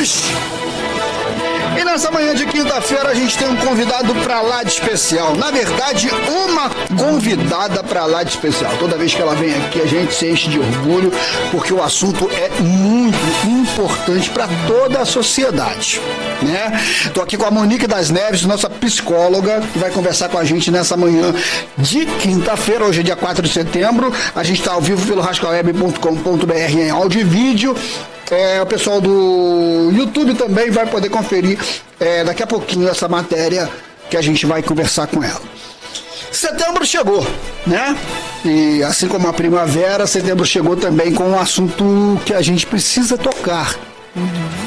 Jesus! E nessa manhã de quinta-feira a gente tem um convidado pra lá de especial. Na verdade, uma convidada pra lá de especial. Toda vez que ela vem aqui a gente se enche de orgulho, porque o assunto é muito importante pra toda a sociedade, né? Tô aqui com a Monique das Neves, nossa psicóloga, que vai conversar com a gente nessa manhã de quinta-feira. Hoje é dia 4 de setembro. A gente tá ao vivo pelo rascaweb.com.br em áudio e vídeo. O pessoal do YouTube também vai poder conferir daqui a pouquinho essa matéria que a gente vai conversar com ela. Setembro chegou, né? E assim como a primavera, setembro chegou também com um assunto que a gente precisa tocar.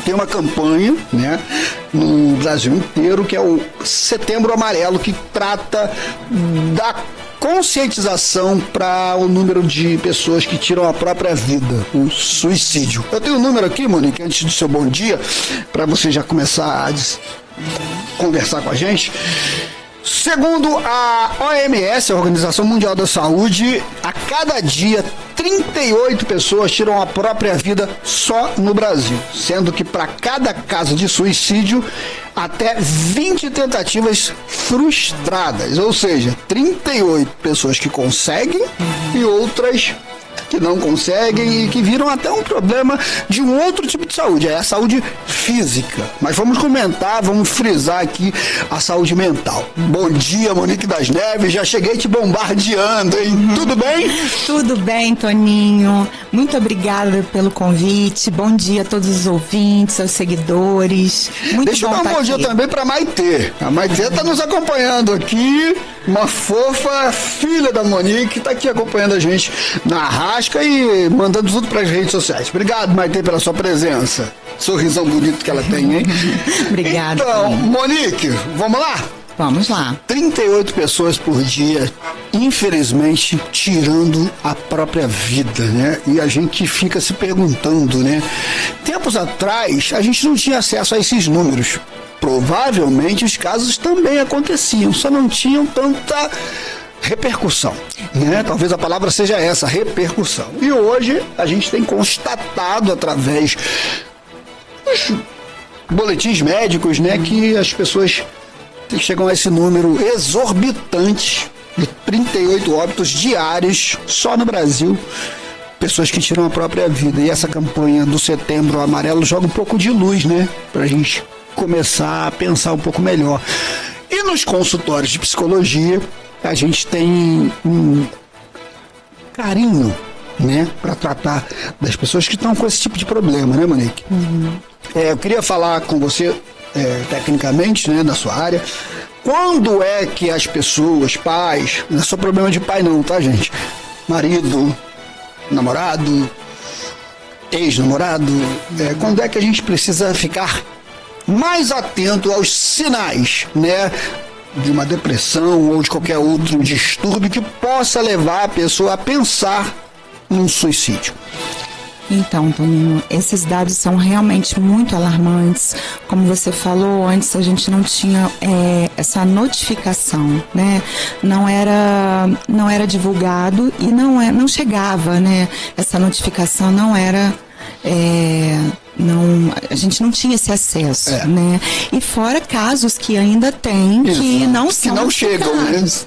Tem uma campanha, né, no Brasil inteiro, que é o Setembro Amarelo, que trata da conscientização para o número de pessoas que tiram a própria vida, o suicídio. Eu tenho um número aqui, Monique, antes do seu bom dia, para você já começar a conversar com a gente. Segundo a OMS, a Organização Mundial da Saúde, a cada dia 38 pessoas tiram a própria vida só no Brasil, sendo que para cada caso de suicídio, até 20 tentativas frustradas, ou seja, 38 pessoas que conseguem e outras que não conseguem e que viram até um problema de um outro tipo de saúde, é a saúde física. Mas vamos comentar, vamos frisar aqui a saúde mental. Bom dia, Monique das Neves, já cheguei te bombardeando, hein? Tudo bem? Tudo bem, Toninho. Muito obrigada pelo convite. Bom dia a todos os ouvintes, aos seguidores. Muito Deixa eu dar um bom dia também para Maitê. A Maitê está nos acompanhando aqui, uma fofa filha da Monique, está aqui acompanhando a gente na Arrasca e mandando tudo para as redes sociais. Obrigado, Maitê, pela sua presença. Sorrisão bonito que ela tem, hein? Obrigada. Então, Monique, vamos lá? Vamos lá. 38 pessoas por dia, infelizmente, tirando a própria vida, né? E a gente fica se perguntando, né? Tempos atrás, a gente não tinha acesso a esses números. Provavelmente os casos também aconteciam, só não tinham tanta repercussão, né? Talvez a palavra seja essa, repercussão. E hoje a gente tem constatado através dos boletins médicos, né, que as pessoas chegam a esse número exorbitante de 38 óbitos diários só no Brasil, pessoas que tiram a própria vida. E essa campanha do Setembro Amarelo joga um pouco de luz, né, pra gente começar a pensar um pouco melhor. E nos consultórios de psicologia a gente tem um carinho, né, para tratar das pessoas que estão com esse tipo de problema, né, Monique? Eu queria falar com você, tecnicamente, né, da sua área, quando é que as pessoas, pais, não é só problema de pai não, tá, gente? Marido, namorado, ex-namorado, quando é que a gente precisa ficar mais atento aos sinais, né, de uma depressão ou de qualquer outro distúrbio que possa levar a pessoa a pensar num suicídio? Então, Toninho, esses dados são realmente muito alarmantes. Como você falou, antes a gente não tinha essa notificação, né? Não era divulgado e não chegava, né? Essa notificação não era... a gente não tinha esse acesso, né? E fora casos que ainda tem que não são, que não chegam,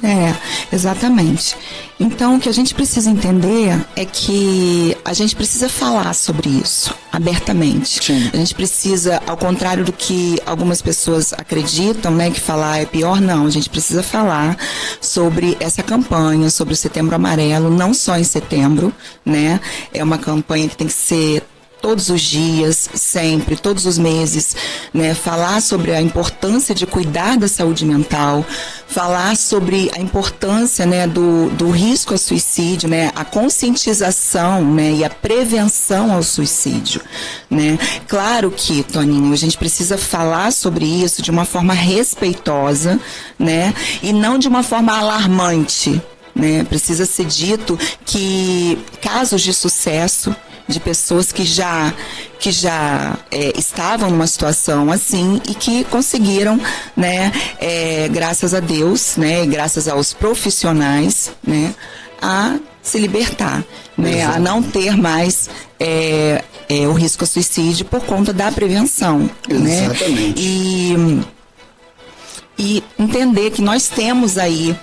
né? Exatamente. Então, o que a gente precisa entender é que a gente precisa falar sobre isso abertamente. Sim. A gente precisa, ao contrário do que algumas pessoas acreditam, né, que falar é pior, não. A gente precisa falar sobre essa campanha, sobre o Setembro Amarelo, não só em setembro, né? É uma campanha que tem que ser todos os dias, sempre, todos os meses, né? Falar sobre a importância de cuidar da saúde mental, falar sobre a importância, né, do risco ao suicídio, né? A conscientização, né, e a prevenção ao suicídio, né? Claro que, Toninho, a gente precisa falar sobre isso de uma forma respeitosa, né? E não de uma forma alarmante, né? Precisa ser dito que casos de sucesso de pessoas que já estavam numa situação assim e que conseguiram, né, graças a Deus, né, graças aos profissionais, né, a se libertar, né, a não ter mais o risco a suicídio por conta da prevenção. Exatamente. Né? E entender que nós temos aí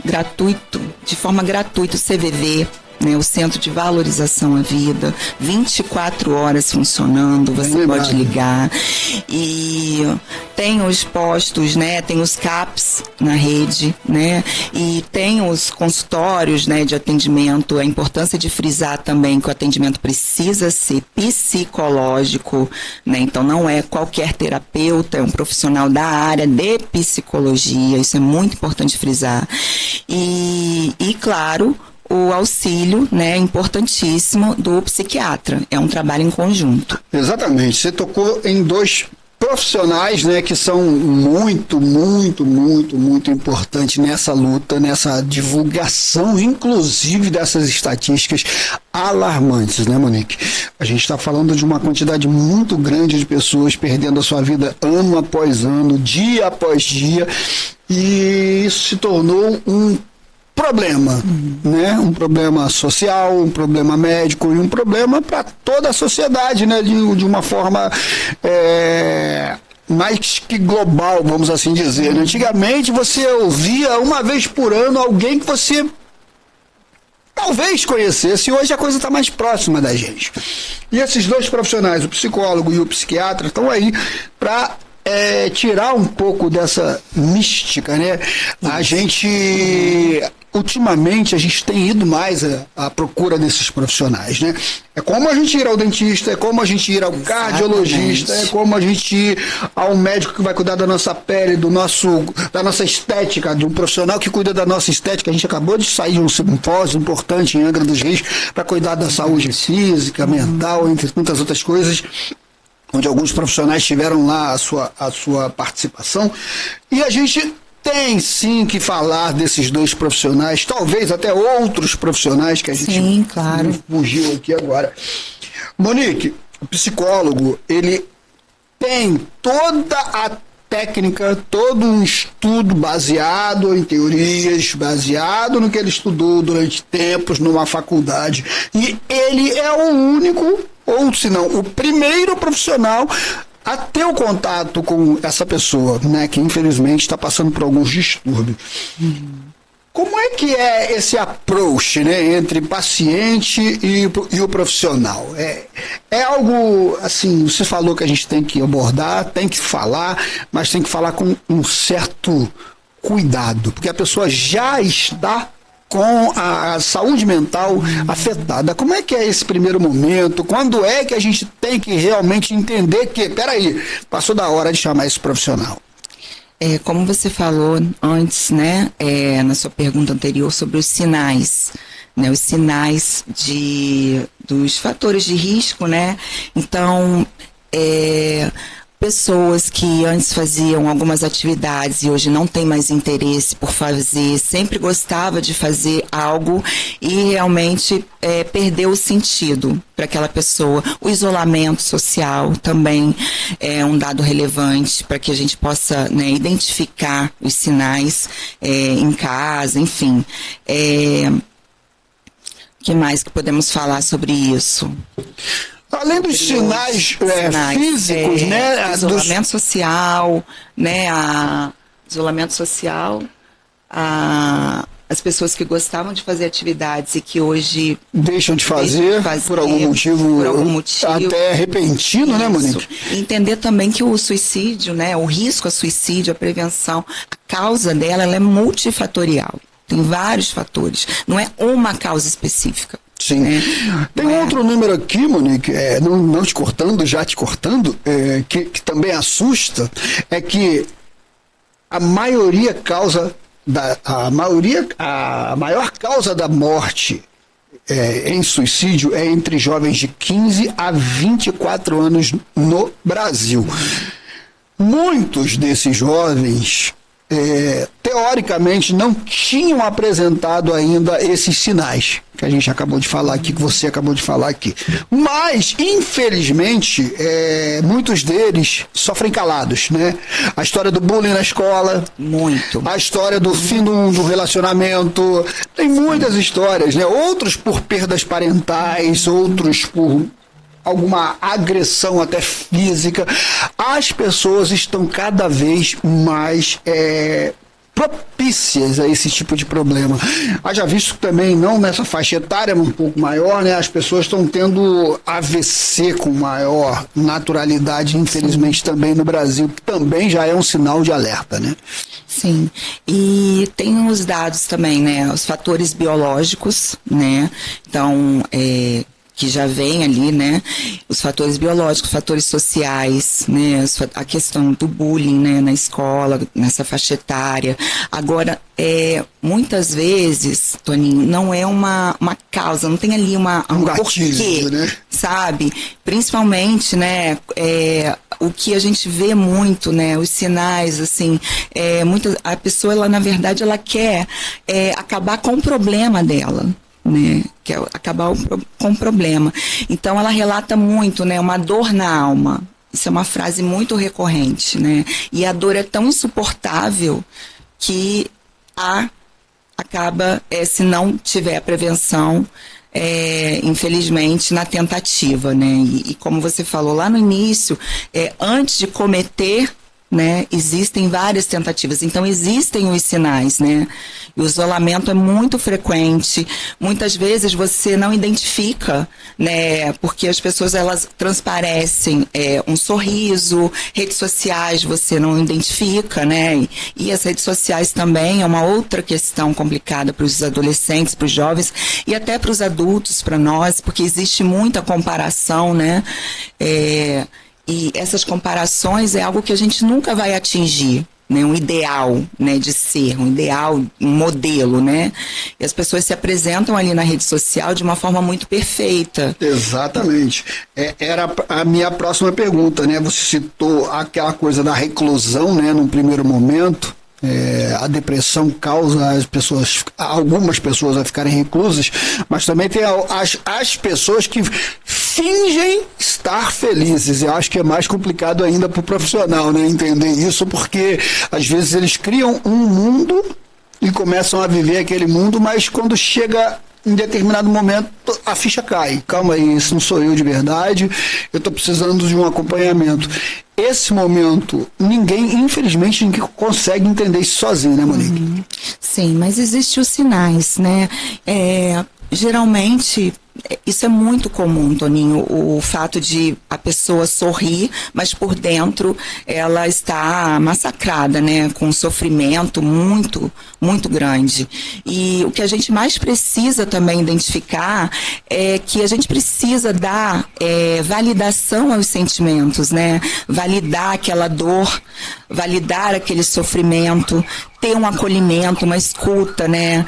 de forma gratuita o CVV, né, o Centro de Valorização à Vida, 24 horas funcionando, você pode ligar. E tem os postos, né, tem os CAPs na rede, né, e tem os consultórios, né, de atendimento. A importância de frisar também que o atendimento precisa ser psicológico, né, então não é qualquer terapeuta, é um profissional da área de psicologia, isso é muito importante frisar. E claro, o auxílio, né, importantíssimo do psiquiatra. É um trabalho em conjunto. Exatamente. Você tocou em 2 profissionais, né, que são muito, muito, muito, muito importantes nessa luta, nessa divulgação, inclusive dessas estatísticas alarmantes, né, Monique? A gente está falando de uma quantidade muito grande de pessoas perdendo a sua vida ano após ano, dia após dia, e isso se tornou um problema, né? Um problema social, um problema médico e um problema para toda a sociedade, né? De uma forma mais que global, vamos assim dizer. Antigamente você ouvia uma vez por ano alguém que você talvez conhecesse, e hoje a coisa está mais próxima da gente. E esses 2 profissionais, o psicólogo e o psiquiatra, estão aí para tirar um pouco dessa mística, né? Ultimamente a gente tem ido mais à procura desses profissionais, né? É como a gente ir ao dentista, é como a gente ir ao cardiologista, é como a gente ir ao médico que vai cuidar da nossa pele, da nossa estética, de um profissional que cuida da nossa estética. A gente acabou de sair de um simpósio importante em Angra dos Reis para cuidar da saúde física, mental, entre tantas outras coisas, onde alguns profissionais tiveram lá a sua participação. E a gente tem sim que falar desses 2 profissionais, talvez até outros profissionais que a gente fugiu aqui agora. Monique, o psicólogo, ele tem toda a técnica, todo um estudo baseado em teorias, baseado no que ele estudou durante tempos numa faculdade. E ele é o único, ou se não, o primeiro profissional a ter o contato com essa pessoa, né, que infelizmente está passando por alguns distúrbios. Como é que é esse approach, né, entre paciente e o profissional? É algo, assim, você falou que a gente tem que abordar, tem que falar, mas tem que falar com um certo cuidado, porque a pessoa já está com a saúde mental afetada. Como é que é esse primeiro momento? Quando é que a gente tem que realmente entender que, peraí, passou da hora de chamar esse profissional? Como você falou antes, né, na sua pergunta anterior sobre os sinais, né, os sinais dos fatores de risco, né? Então, pessoas que antes faziam algumas atividades e hoje não têm mais interesse por fazer, sempre gostava de fazer algo e realmente perdeu o sentido para aquela pessoa. O isolamento social também é um dado relevante para que a gente possa, né, identificar os sinais em casa, enfim. O que mais que podemos falar sobre isso? Além dos sinais físicos, né? Isolamento social, né? Isolamento social, as pessoas que gostavam de fazer atividades e que hoje deixam de fazer por algum motivo até repentino, isso, né, Monique? Entender também que o suicídio, né? O risco a suicídio, a prevenção, a causa dela, ela é multifatorial. Tem vários fatores, não é uma causa específica. Sim. Tem outro número aqui, Monique, não te cortando, já te cortando, que também assusta, é que a maior causa da morte em suicídio é entre jovens de 15 a 24 anos no Brasil. Muitos desses jovens teoricamente não tinham apresentado ainda esses sinais que a gente acabou de falar aqui, que você acabou de falar aqui. Mas, infelizmente, muitos deles sofrem calados, né? A história do bullying na escola, a história do fim do relacionamento, tem muitas histórias, né? Outros por perdas parentais, outros por alguma agressão até física, as pessoas estão cada vez mais propícias a esse tipo de problema. Haja visto também, não nessa faixa etária, mas um pouco maior, né? As pessoas estão tendo AVC com maior naturalidade, infelizmente também no Brasil, que também já é um sinal de alerta, né? Sim, e tem os dados também, né? Os fatores biológicos, né? Então, que já vem ali, né, os fatores biológicos, fatores sociais, né, a questão do bullying, né, na escola, nessa faixa etária. Agora, muitas vezes, Toninho, não é uma causa, não tem ali um gatilho, porquê, né? sabe? Principalmente, né, o que a gente vê muito, né, os sinais, assim, a pessoa, ela, na verdade, ela quer acabar com o problema dela, né, que é acabar com o problema. Então ela relata muito, né, uma dor na alma. Isso é uma frase muito recorrente, né? E a dor é tão insuportável que acaba, se não tiver a prevenção, infelizmente, na tentativa, né? E como você falou lá no início, antes de cometer, né, existem várias tentativas, então existem os sinais, né, e o isolamento é muito frequente, muitas vezes você não identifica, né, porque as pessoas, elas transparecem um sorriso, redes sociais você não identifica, né, e as redes sociais também é uma outra questão complicada para os adolescentes, para os jovens e até para os adultos, para nós, porque existe muita comparação, né, e essas comparações é algo que a gente nunca vai atingir, né? Um ideal, né, de ser, um ideal, um modelo, né? E as pessoas se apresentam ali na rede social de uma forma muito perfeita. Exatamente. Era a minha próxima pergunta, né? Você citou aquela coisa da reclusão, né, num primeiro momento. A depressão causa algumas pessoas a ficarem reclusas, mas também tem as pessoas que fingem estar felizes. Eu acho que é mais complicado ainda para o profissional, né, entender isso, porque às vezes eles criam um mundo e começam a viver aquele mundo, mas quando chega em determinado momento a ficha cai. Calma aí, isso não sou eu de verdade, eu estou precisando de um acompanhamento. Esse momento, infelizmente, ninguém consegue entender isso sozinho, né, Monique? Sim, mas existem os sinais, né? Geralmente, isso é muito comum, Toninho, o fato de a pessoa sorrir, mas por dentro ela está massacrada, né, com um sofrimento muito, muito grande. E o que a gente mais precisa também identificar é que a gente precisa dar validação aos sentimentos, né, validar aquela dor, validar aquele sofrimento, ter um acolhimento, uma escuta, né,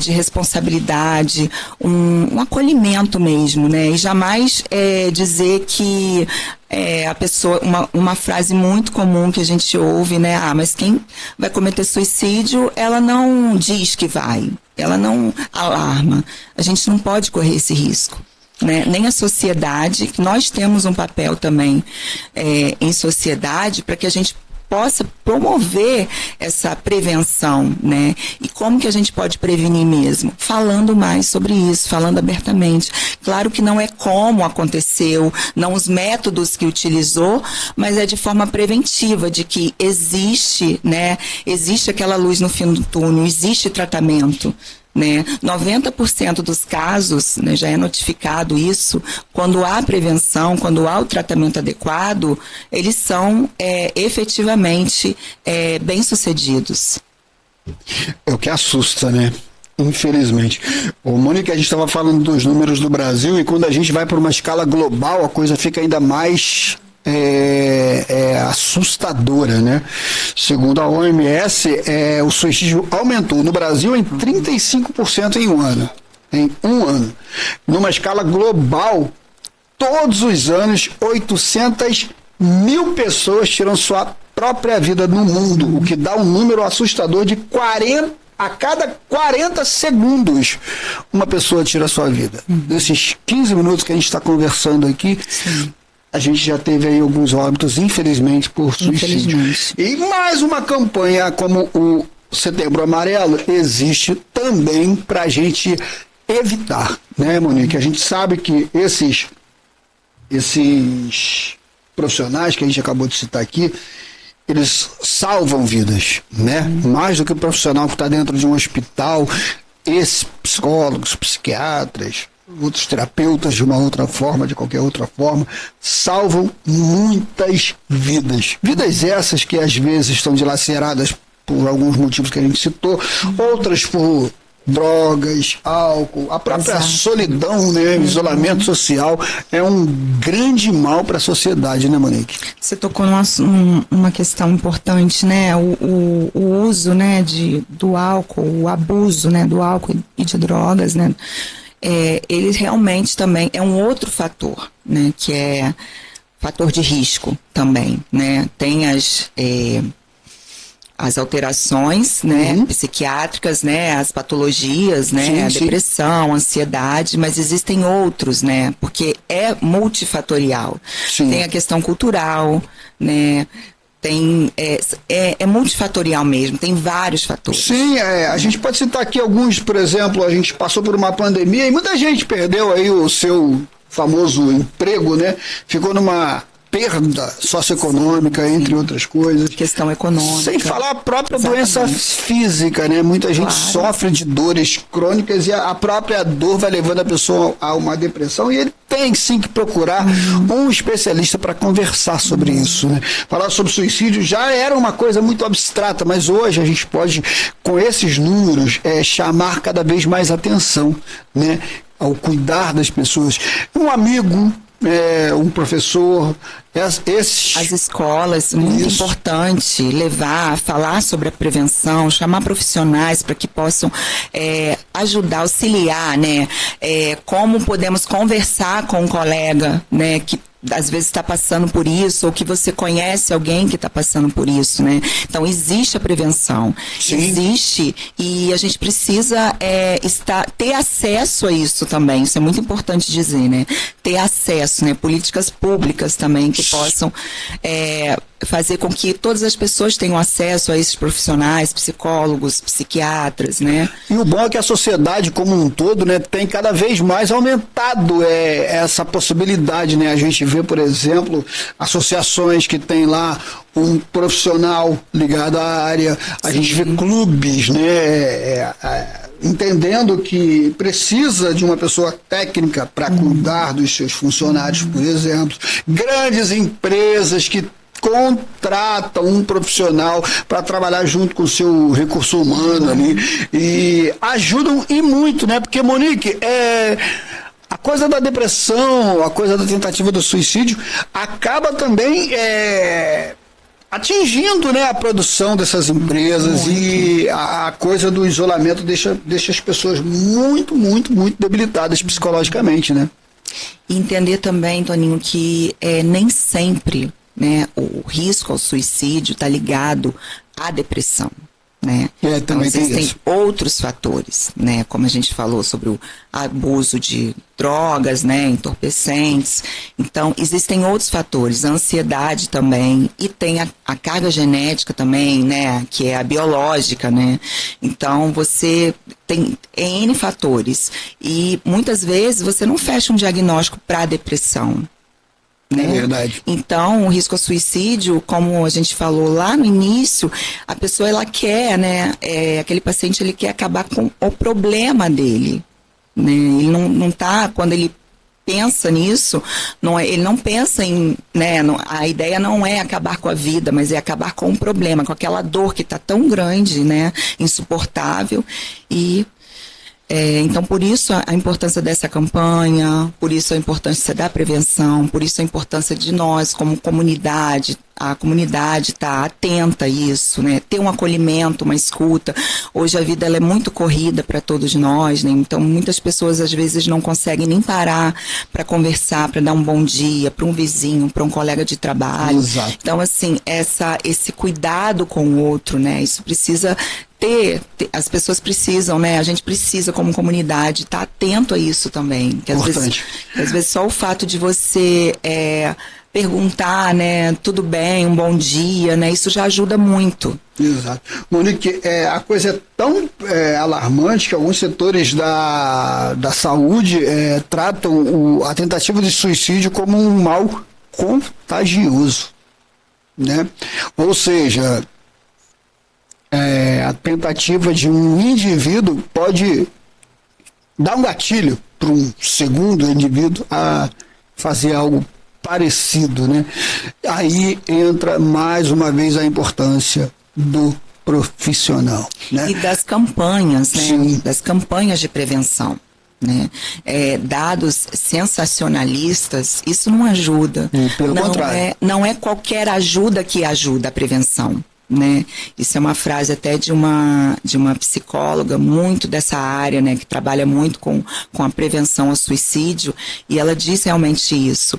de responsabilidade, um acolhimento mesmo, né, e jamais dizer que a pessoa, uma frase muito comum que a gente ouve, né, mas quem vai cometer suicídio, ela não diz que vai, ela não alarma, a gente não pode correr esse risco. Né? Nem a sociedade, que nós temos um papel também em sociedade para que a gente possa promover essa prevenção, né? E como que a gente pode prevenir mesmo? Falando mais sobre isso, falando abertamente. Claro que não é como aconteceu, não os métodos que utilizou, mas é de forma preventiva, de que existe, né? Existe aquela luz no fim do túnel, existe tratamento. Né? 90% dos casos, né, já é notificado isso, quando há prevenção, quando há o tratamento adequado, eles são efetivamente bem-sucedidos. É o que assusta, né? Infelizmente. Mônica, a gente estava falando dos números do Brasil e quando a gente vai para uma escala global, a coisa fica ainda mais assustadora, né? Segundo a OMS, o suicídio aumentou no Brasil em 35% em um ano. Em um ano. Numa escala global, todos os anos, 800 mil pessoas tiram sua própria vida no mundo, o que dá um número assustador de 40. A cada 40 segundos, uma pessoa tira sua vida. Nesses 15 minutos que a gente está conversando aqui, sim, a gente já teve aí alguns óbitos, infelizmente, por suicídio. E mais uma campanha como o Setembro Amarelo existe também para a gente evitar, né, Monique? A gente sabe que esses esses profissionais que a gente acabou de citar aqui, eles salvam vidas, né? Mais do que o profissional que está dentro de um hospital, esses psicólogos, psiquiatras, outros terapeutas de uma outra forma, de qualquer outra forma, salvam muitas vidas. Vidas essas que às vezes estão dilaceradas por alguns motivos que a gente citou, outras por drogas, álcool, a própria solidão, né? Isolamento social é um grande mal para a sociedade, né, Monique? Você tocou numa questão importante, né? O uso, né, do álcool, o abuso, né, do álcool e de drogas, né? Ele realmente também é um outro fator, né? Que é fator de risco também, né? Tem as alterações, né, psiquiátricas, né, as patologias, né, sim, a depressão, a ansiedade, mas existem outros, né, porque é multifatorial. Sim. Tem a questão cultural, né, é multifatorial mesmo, tem vários fatores. Sim, a gente pode citar aqui alguns, por exemplo, a gente passou por uma pandemia e muita gente perdeu aí o seu famoso emprego, né, ficou numa perda socioeconômica, entre outras coisas. Questão econômica. Sem falar a própria doença física, né? Muita gente sofre de dores crônicas e a própria dor vai levando a pessoa a uma depressão e ele tem sim que procurar um especialista para conversar sobre isso, né? Falar sobre suicídio já era uma coisa muito abstrata, mas hoje a gente pode, com esses números, chamar cada vez mais atenção, né? Ao cuidar das pessoas. Um amigo, um professor, as escolas, muito importante falar sobre a prevenção, chamar profissionais para que possam ajudar, auxiliar, né? Como podemos conversar com um colega, né, que às vezes está passando por isso, ou que você conhece alguém que está passando por isso, né? Então, existe a prevenção. Sim. Existe, e a gente precisa ter acesso a isso também. Isso é muito importante dizer, né? Ter acesso, né? Políticas públicas também que possam fazer com que todas as pessoas tenham acesso a esses profissionais, psicólogos, psiquiatras, né? E o bom é que a sociedade como um todo, né, tem cada vez mais aumentado essa possibilidade, né? A gente vê, por exemplo, associações que tem lá um profissional ligado à área, a gente vê clubes, né, entendendo que precisa de uma pessoa técnica para cuidar dos seus funcionários, por exemplo, grandes empresas que contratam um profissional para trabalhar junto com o seu recurso humano ali e ajudam e muito, né? Porque, Monique, a coisa da depressão, a coisa da tentativa do suicídio acaba também atingindo, né, a produção dessas empresas e a coisa do isolamento deixa as pessoas muito, muito, muito debilitadas psicologicamente, né? E entender também, Toninho, que nem sempre, né, o risco ao suicídio está ligado à depressão, né? Então, existem outros fatores, né, como a gente falou sobre o abuso de drogas, né, entorpecentes. Então, existem outros fatores, a ansiedade também, e tem a carga genética também, né, que é a biológica, né? Então, você tem N fatores e muitas vezes você não fecha um diagnóstico para a depressão. Né? É verdade. Então, o risco ao suicídio, como a gente falou lá no início, a pessoa ela quer, né? Aquele paciente ele quer acabar com o problema dele, né? Ele não tá, quando ele pensa nisso, ele não pensa em, né? A ideia não é acabar com a vida, mas é acabar com o problema, com aquela dor que está tão grande, né? Insuportável e então, por isso a importância dessa campanha, por isso a importância da prevenção, por isso a importância de nós, como comunidade, a comunidade estar atenta a isso, né? Ter um acolhimento, uma escuta. Hoje a vida ela é muito corrida para todos nós, né? Então, muitas pessoas às vezes não conseguem nem parar para conversar, para dar um bom dia para um vizinho, para um colega de trabalho. Exato. Então, assim, esse cuidado com o outro, né? Isso precisa as pessoas precisam, né? A gente precisa, como comunidade, estar atento a isso também. Que às vezes só o fato de você perguntar, né, tudo bem, um bom dia, né, isso já ajuda muito. Exato. Monique, a coisa é tão alarmante que alguns setores da saúde tratam a tentativa de suicídio como um mal contagioso, né? Ou seja, a tentativa de um indivíduo pode dar um gatilho para um segundo indivíduo a fazer algo parecido, né? Aí entra mais uma vez a importância do profissional, né? E das campanhas, né? Sim. Das campanhas de prevenção, né? Dados sensacionalistas, isso não ajuda. Pelo contrário. Não é qualquer ajuda que ajuda a prevenção, né? Isso é uma frase até de uma psicóloga muito dessa área, né, que trabalha muito com a prevenção ao suicídio, e ela diz realmente isso.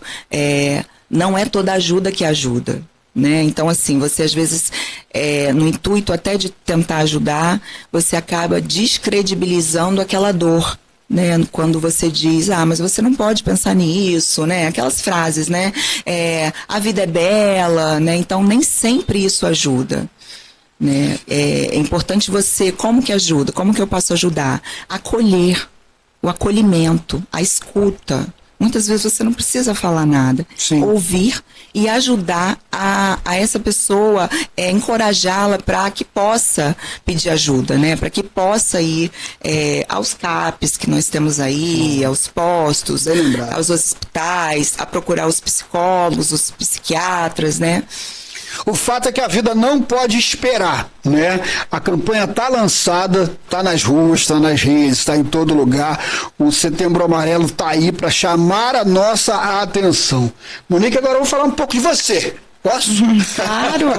Não é toda ajuda que ajuda, né? Então, assim, você às vezes, no intuito até de tentar ajudar, você acaba descredibilizando aquela dor, né? Quando você diz, mas você não pode pensar nisso, né? Aquelas frases, né? A vida é bela, né? Então, nem sempre isso ajuda, né? É importante você, como que ajuda? Como que eu posso ajudar? Acolher, o acolhimento, a escuta. Muitas vezes você não precisa falar nada. Sim. Ouvir e ajudar a essa pessoa, encorajá-la para que possa pedir ajuda, né? Para que possa ir aos CAPs que nós temos aí, aos postos, aos hospitais, a procurar os psicólogos, os psiquiatras, né? O fato é que a vida não pode esperar, né? A campanha está lançada, está nas ruas, está nas redes, está em todo lugar. O Setembro Amarelo está aí para chamar a nossa atenção. Monique, agora vamos falar um pouco de você. Posso? Claro!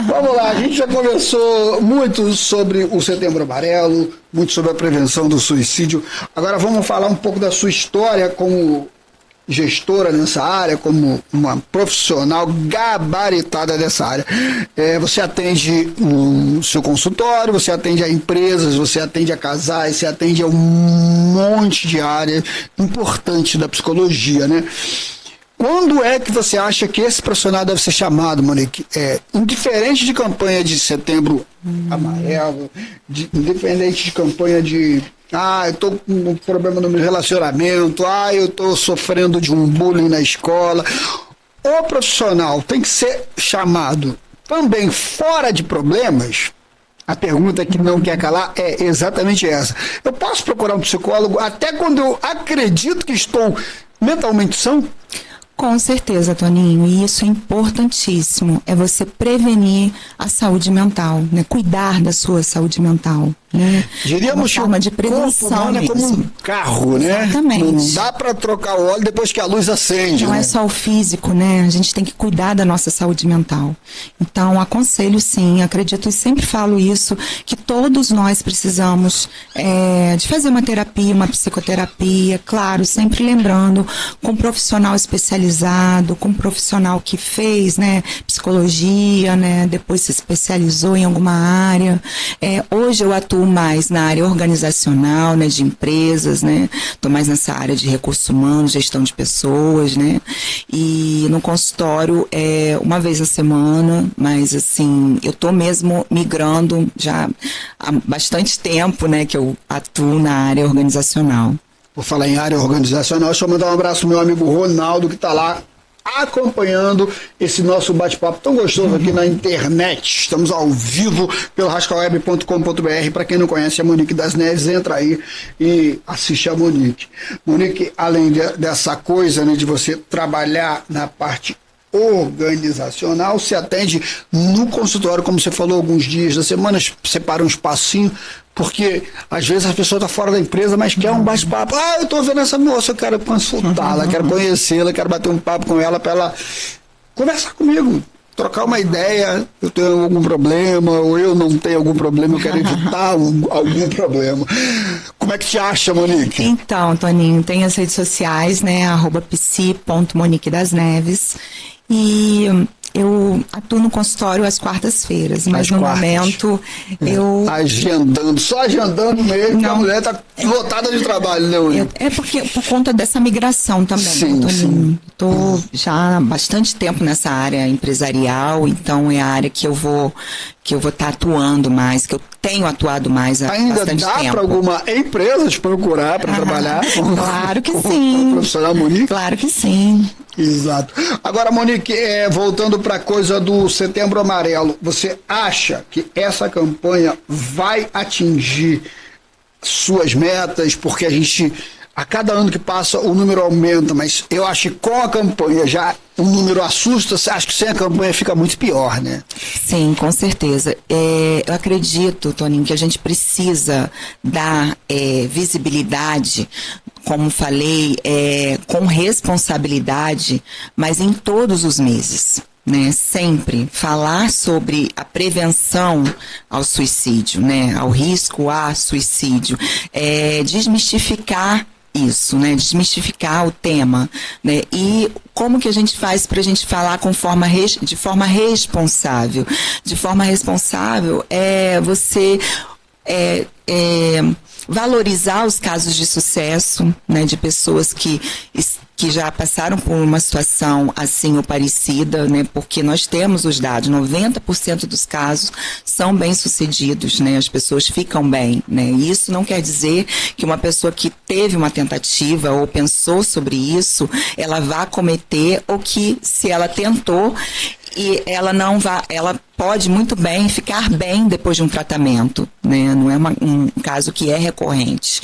Vamos lá, a gente já conversou muito sobre o Setembro Amarelo, muito sobre a prevenção do suicídio. Agora vamos falar um pouco da sua história como gestora nessa área, como uma profissional gabaritada dessa área. Você atende no seu consultório, você atende a empresas, você atende a casais, você atende a um monte de área importante da psicologia, né? Quando é que você acha que esse profissional deve ser chamado, Monique? Indiferente de campanha de Setembro Amarelo, independente de campanha de eu estou com um problema no meu relacionamento, eu estou sofrendo de um bullying na escola. O profissional tem que ser chamado também fora de problemas. A pergunta que não quer calar é exatamente essa. Eu posso procurar um psicólogo até quando eu acredito que estou mentalmente são? Com certeza, Toninho, e isso é importantíssimo, é você prevenir a saúde mental, né? Cuidar da sua saúde mental, né? Diríamos uma forma de prevenção é como um carro, né? Exatamente. Não dá para trocar o óleo depois que a luz acende. Não é só o físico, né? A gente tem que cuidar da nossa saúde mental. Então, aconselho sim, acredito e sempre falo isso, que todos nós precisamos de fazer uma terapia, uma psicoterapia, claro, sempre lembrando, com um profissional especializado, com um profissional que fez, né, psicologia, né, depois se especializou em alguma área. Hoje eu atuo mais na área organizacional, né, de empresas, né, estou mais nessa área de recursos humanos, gestão de pessoas, né, e no consultório uma vez na semana, mas assim, eu estou mesmo migrando já há bastante tempo, né, que eu atuo na área organizacional. Vou falar em área organizacional, deixa eu mandar um abraço pro meu amigo Ronaldo, que está lá acompanhando esse nosso bate-papo tão gostoso aqui na internet. Estamos ao vivo pelo rascaweb.com.br. Para quem não conhece a Monique das Neves, entra aí e assiste a Monique. Monique, além dessa coisa, né, de você trabalhar na parte organizacional, se atende no consultório, como você falou, alguns dias da semana, separa um espacinho, porque às vezes a pessoa está fora da empresa, mas quer um bate-papo. Eu estou vendo essa moça, eu quero consultá-la, quero conhecê-la, quero bater um papo com ela para ela conversar comigo, trocar uma ideia. Eu tenho algum problema, ou eu não tenho algum problema, eu quero evitar algum problema. Como é que te acha, Monique? Então, Toninho, tem as redes sociais, né, @psi.moniquedasneves. E Eu atuo no consultório às quartas-feiras, mas no momento eu... só agendando mesmo, que a mulher está lotada de trabalho, né, Monique? É porque por conta dessa migração também. Sim. Estou já há bastante tempo nessa área empresarial, então é a área que eu vou estar atuando mais, que eu tenho atuado mais há bastante tempo. Ainda dá para alguma empresa te procurar para trabalhar? Claro que sim. Profissional Monique? Claro que sim. Exato. Agora, Monique, voltando para a coisa do Setembro Amarelo, você acha que essa campanha vai atingir suas metas? Porque a cada ano que passa o número aumenta, mas eu acho que com a campanha já o número assusta. Você acha que sem a campanha fica muito pior, né? Sim, com certeza. Eu acredito, Toninho, que a gente precisa dar visibilidade, como falei, com responsabilidade, mas em todos os meses. Né, sempre falar sobre a prevenção ao suicídio, né, ao risco a suicídio, desmistificar isso, né, desmistificar o tema, né, e como que a gente faz para a gente falar de forma responsável? De forma responsável você valorizar os casos de sucesso, né, de pessoas que já passaram por uma situação assim ou parecida, né, porque nós temos os dados, 90% dos casos são bem-sucedidos, né, as pessoas ficam bem, né, e isso não quer dizer que uma pessoa que teve uma tentativa ou pensou sobre isso, ela vá cometer, ou que se ela tentou, e ela pode muito bem ficar bem depois de um tratamento, né, não é um caso que é recorrente.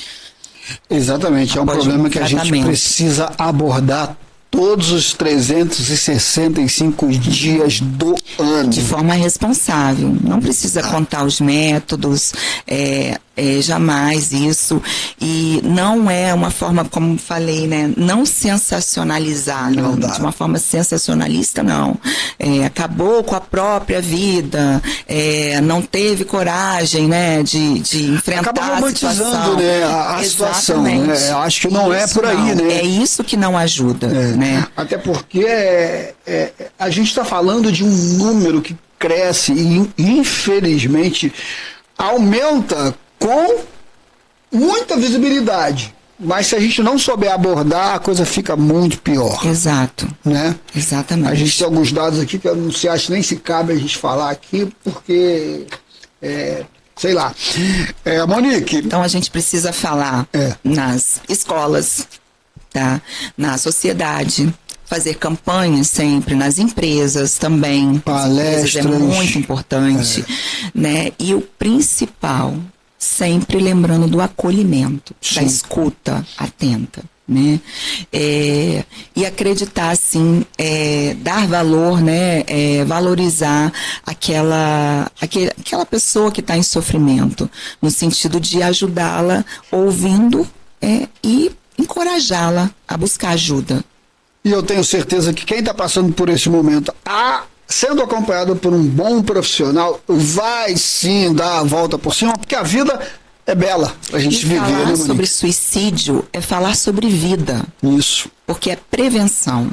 Exatamente, é um problema que a gente precisa abordar todos os 365 dias do ano. De forma responsável. Não precisa contar os métodos, jamais isso. E não é uma forma, como falei, né? Não sensacionalizar, não. De uma forma sensacionalista, não. Acabou com a própria vida, não teve coragem, né? De enfrentar acaba romantizando, né, a situação. Né? Acho que não é por aí, né? É isso que não ajuda. Né? Até porque a gente está falando de um número que cresce e, infelizmente, aumenta com muita visibilidade. Mas se a gente não souber abordar, a coisa fica muito pior. Exato. Né? Exatamente. A gente tem alguns dados aqui que eu não sei, acho que nem se cabe a gente falar aqui, porque... sei lá. Monique... Então a gente precisa falar nas escolas, tá? Na sociedade, fazer campanhas sempre, nas empresas também. Palestras. É muito importante, né? E o principal, sempre lembrando do acolhimento, da escuta atenta, né? E acreditar, assim, dar valor, né? Valorizar aquela pessoa que está em sofrimento, no sentido de ajudá-la ouvindo e encorajá-la a buscar ajuda. E eu tenho certeza que quem está passando por esse momento, sendo acompanhado por um bom profissional, vai sim dar a volta por cima, porque a vida é bela para a gente viver. Falar né, sobre suicídio é falar sobre vida. Isso. Porque é prevenção,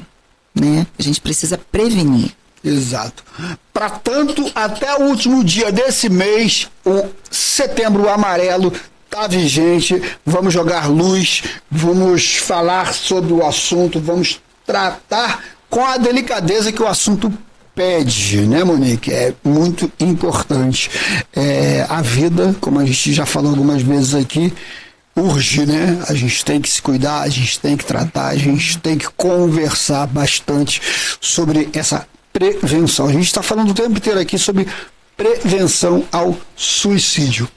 né? A gente precisa prevenir. Exato. Para tanto, até o último dia desse mês, o Setembro Amarelo está vigente. Vamos jogar luz, vamos falar sobre o assunto, vamos tratar com a delicadeza que o assunto pede, né, Monique? É muito importante. A vida, como a gente já falou algumas vezes aqui, urge, né? A gente tem que se cuidar, a gente tem que tratar, a gente tem que conversar bastante sobre essa prevenção. A gente está falando o tempo inteiro aqui sobre prevenção ao suicídio.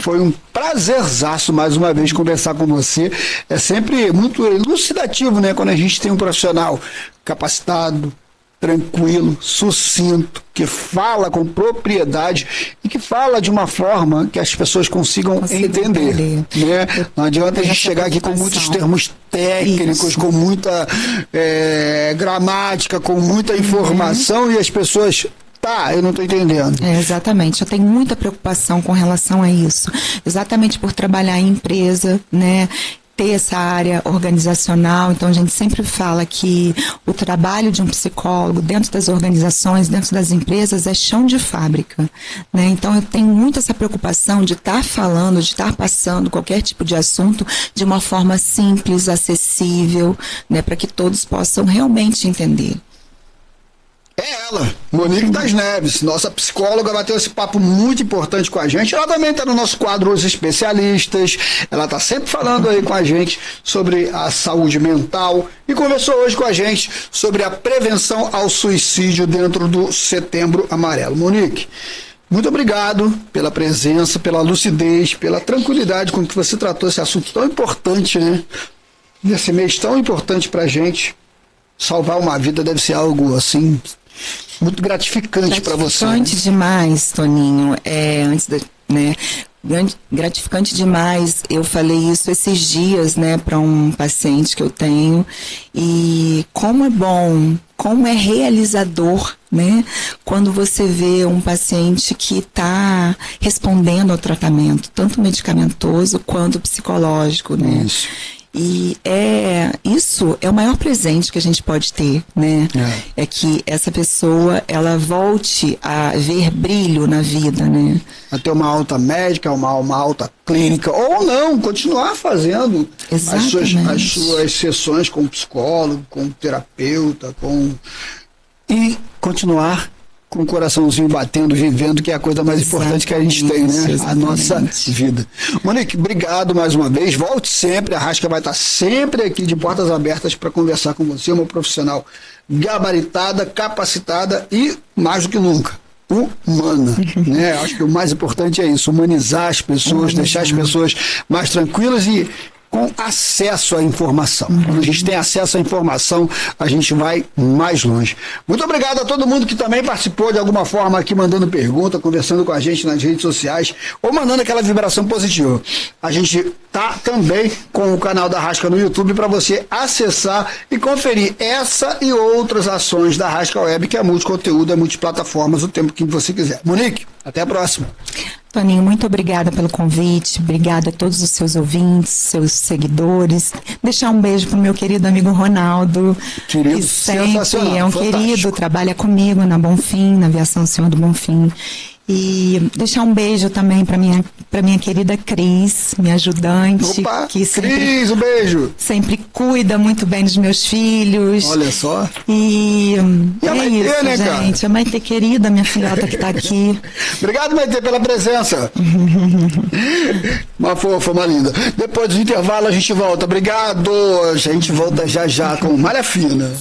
Foi um prazerzaço mais uma vez conversar com você. É sempre muito elucidativo, né? Quando a gente tem um profissional capacitado, tranquilo, sucinto, que fala com propriedade e que fala de uma forma que as pessoas consigam entender. Né? Não adianta a gente chegar aqui com muitos termos técnicos, com muita gramática, com muita informação e as pessoas... eu não estou entendendo. Exatamente, eu tenho muita preocupação com relação a isso. Exatamente por trabalhar em empresa, né? ter essa área organizacional. Então a gente sempre fala que o trabalho de um psicólogo dentro das organizações, dentro das empresas, é chão de fábrica, né? Então eu tenho muito essa preocupação de estar falando, de estar passando qualquer tipo de assunto de uma forma simples, acessível, né, para que todos possam realmente entender. É ela, Monique das Neves, nossa psicóloga, bateu esse papo muito importante com a gente. Ela também está no nosso quadro Os Especialistas, ela está sempre falando aí com a gente sobre a saúde mental e conversou hoje com a gente sobre a prevenção ao suicídio dentro do Setembro Amarelo. Monique, muito obrigado pela presença, pela lucidez, pela tranquilidade com que você tratou esse assunto tão importante, né? Nesse mês tão importante para a gente. Salvar uma vida deve ser algo assim muito gratificante para você. Gratificante demais, Toninho. Gratificante demais. Eu falei isso esses dias, né, para um paciente que eu tenho, e como é bom, como é realizador, né, quando você vê um paciente que está respondendo ao tratamento, tanto medicamentoso quanto psicológico, né? Isso. E isso é o maior presente que a gente pode ter, né? É que essa pessoa, ela volte a ver brilho na vida, né? A ter uma alta médica, uma alta clínica, ou não, continuar fazendo as suas sessões com psicólogo, com terapeuta, e continuar com o coraçãozinho batendo, vivendo, que é a coisa mais importante que a gente tem, né? A nossa vida. Monique, obrigado mais uma vez. Volte sempre. A Rasca vai estar sempre aqui de portas abertas para conversar com você. Uma profissional gabaritada, capacitada e, mais do que nunca, humana, né? Acho que o mais importante é isso, humanizar as pessoas, deixar as pessoas mais tranquilas e com acesso à informação. Quando a gente tem acesso à informação, a gente vai mais longe. Muito obrigado a todo mundo que também participou de alguma forma aqui, mandando pergunta, conversando com a gente nas redes sociais, ou mandando aquela vibração positiva. A gente tá também com o canal da Rasca no YouTube para você acessar e conferir essa e outras ações da Rasca Web, que é multiconteúdo, é multiplataformas, o tempo que você quiser. Monique, até a próxima. Toninho, muito obrigada pelo convite, obrigada a todos os seus ouvintes, seus seguidores. Deixar um beijo pro meu querido amigo Ronaldo, querido, que sempre é um fantástico querido, trabalha comigo na Bonfim, na Aviação Senhor do Bonfim. E deixar um beijo também para minha querida Cris, minha ajudante. Opa, que sempre, Cris, um beijo. Sempre cuida muito bem dos meus filhos. Olha só. E é Maitê, isso, né, gente. Cara? A Maitê querida, minha filhota que tá aqui. Obrigado, Maitê, pela presença. Uma fofa, uma linda. Depois do intervalo a gente volta. Obrigado. A gente volta já com Malha Fina.